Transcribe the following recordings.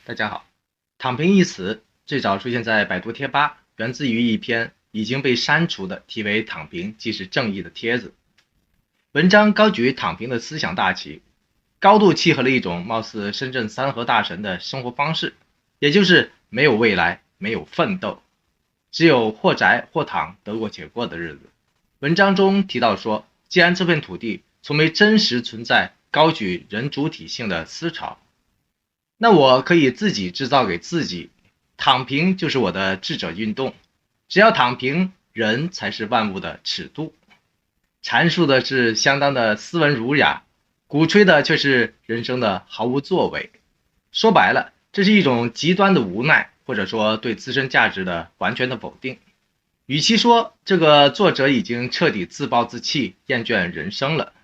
大家好，躺平一词最早出现在百度贴吧，源自于一篇已经被删除的题为“躺平即是正义”的帖子。文章高举躺平的思想大旗，高度契合了一种貌似深圳三和大神的生活方式，也就是没有未来，没有奋斗，只有或宅或躺，得过且过的日子。文章中提到说，既然这片土地从没真实存在高举人主体性的思潮，那我可以自己制造给自己，躺平就是我的智者运动，只要躺平，人才是万物的尺度。阐述的是相当的斯文儒雅，鼓吹的却是人生的毫无作为。说白了，这是一种极端的无奈，或者说对自身价值的完全的否定。与其说这个作者已经彻底自暴自弃，厌倦人生了，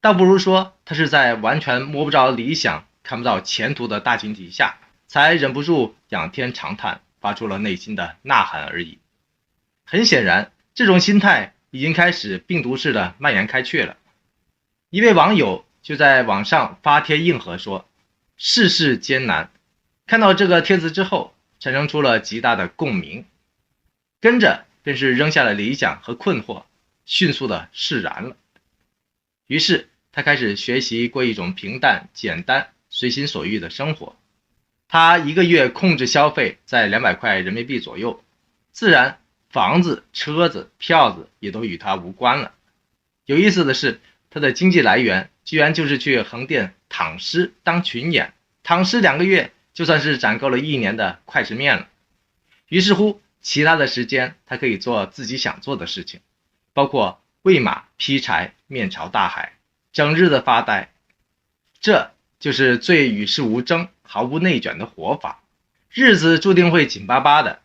倒不如说他是在完全摸不着理想，看不到前途的大前提下，才忍不住仰天长叹，发出了内心的呐喊而已。很显然，这种心态已经开始病毒式的蔓延开去了。一位网友就在网上发帖应和说，世事艰难。看到这个帖子之后，产生出了极大的共鸣，跟着便是扔下了理想和困惑，迅速的释然了。于是他开始学习过一种平淡、简单、随心所欲的生活。他一个月控制消费在200块人民币左右，自然房子、车子、票子也都与他无关了。有意思的是，他的经济来源居然就是去横店躺尸当群演，躺尸2个月就算是攒够了1年的快食面了。于是乎，其他的时间他可以做自己想做的事情，包括喂马、劈柴、面朝大海，整日的发呆。这就是最与世无争、毫无内卷的活法。日子注定会紧巴巴的，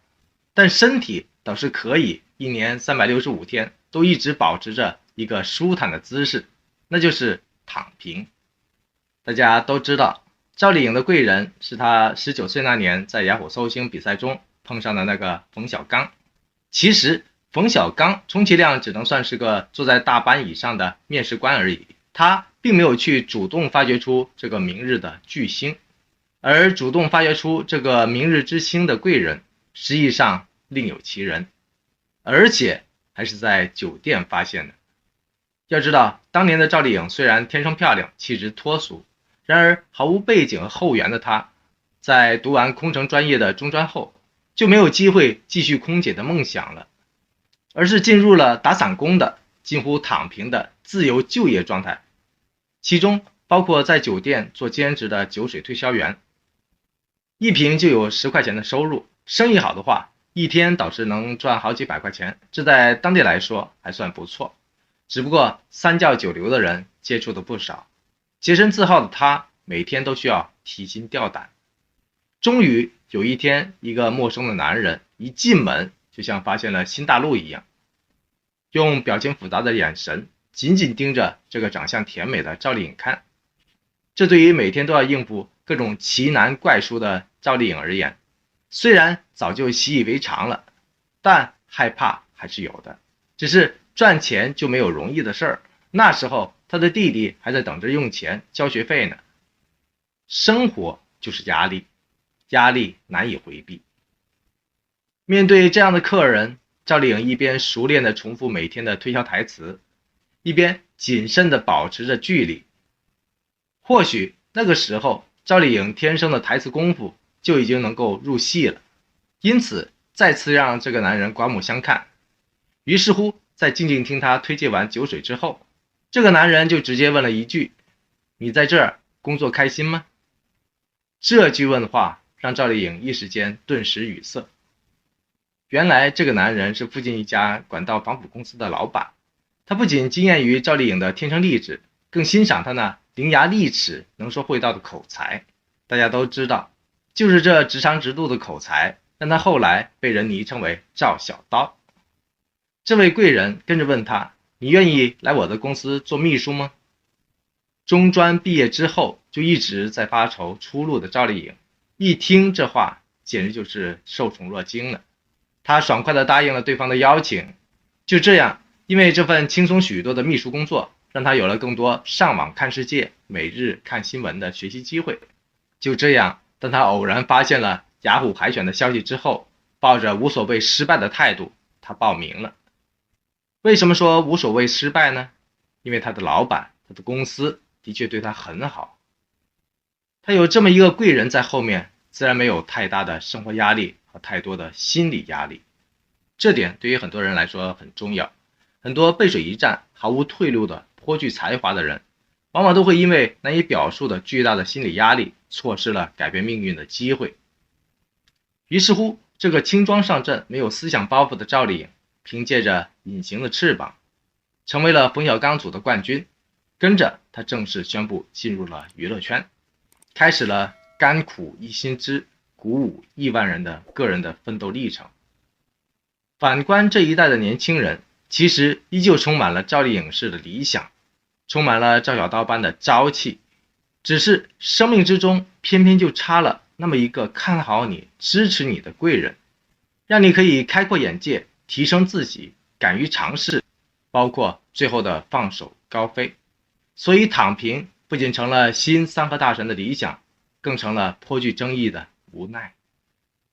但身体倒是可以1年365天都一直保持着一个舒坦的姿势，那就是躺平。大家都知道，赵丽颖的贵人是她19岁那年在雅虎搜星比赛中碰上的那个冯小刚。其实冯小刚充其量只能算是个坐在大班以上的面试官而已，他并没有去主动发掘出这个明日的巨星，而主动发掘出这个明日之星的贵人，实际上另有其人，而且还是在酒店发现的。要知道，当年的赵丽颖虽然天生漂亮，气质脱俗，然而毫无背景和后援的她，在读完空乘专业的中专后，就没有机会继续空姐的梦想了，而是进入了打散工的近乎躺平的自由就业状态，其中包括在酒店做兼职的酒水推销员，一瓶就有10块钱的收入，生意好的话一天倒是能赚好几百块钱，这在当地来说还算不错。只不过三教九流的人接触的不少，洁身自好的他每天都需要提心吊胆。终于有一天，一个陌生的男人一进门就像发现了新大陆一样，用表情复杂的眼神紧紧盯着这个长相甜美的赵丽颖看。这对于每天都要应付各种奇难怪书的赵丽颖而言，虽然早就习以为常了，但害怕还是有的。只是赚钱就没有容易的事儿，那时候他的弟弟还在等着用钱交学费呢。生活就是压力，压力难以回避。面对这样的客人，赵丽颖一边熟练地重复每天的推销台词，一边谨慎地保持着距离。或许那个时候，赵丽颖天生的台词功夫就已经能够入戏了，因此再次让这个男人刮目相看。于是乎，在静静听他推荐完酒水之后，这个男人就直接问了一句：“你在这儿工作开心吗？”这句问话让赵丽颖一时间顿时语塞。原来这个男人是附近一家管道防腐公司的老板，他不仅惊艳于赵丽颖的天生丽质，更欣赏她那伶牙俐齿、能说会道的口才。大家都知道，就是这直肠直肚的口才，让他后来被人昵称为赵小刀。这位贵人跟着问他：“你愿意来我的公司做秘书吗？”中专毕业之后就一直在发愁出路的赵丽颖，一听这话，简直就是受宠若惊了。她爽快地答应了对方的邀请。就这样，因为这份轻松许多的秘书工作，让她有了更多上网看世界、每日看新闻的学习机会。就这样，当他偶然发现了雅虎海选的消息之后，抱着无所谓失败的态度，他报名了。为什么说无所谓失败呢？因为他的老板，他的公司的确对他很好，他有这么一个贵人在后面，自然没有太大的生活压力和太多的心理压力。这点对于很多人来说很重要。很多背水一战、毫无退路的颇具才华的人，往往都会因为难以表述的巨大的心理压力，错失了改变命运的机会。于是乎，这个轻装上阵、没有思想包袱的赵丽颖，凭借着隐形的翅膀，成为了冯小刚组的冠军。跟着他正式宣布进入了娱乐圈，开始了甘苦一心知、鼓舞亿万人的个人的奋斗历程。反观这一代的年轻人，其实依旧充满了赵丽颖式的理想，充满了赵小刀般的朝气，只是生命之中偏偏就差了那么一个看好你、支持你的贵人，让你可以开阔眼界，提升自己，敢于尝试，包括最后的放手高飞。所以躺平不仅成了新三和大神的理想，更成了颇具争议的无奈。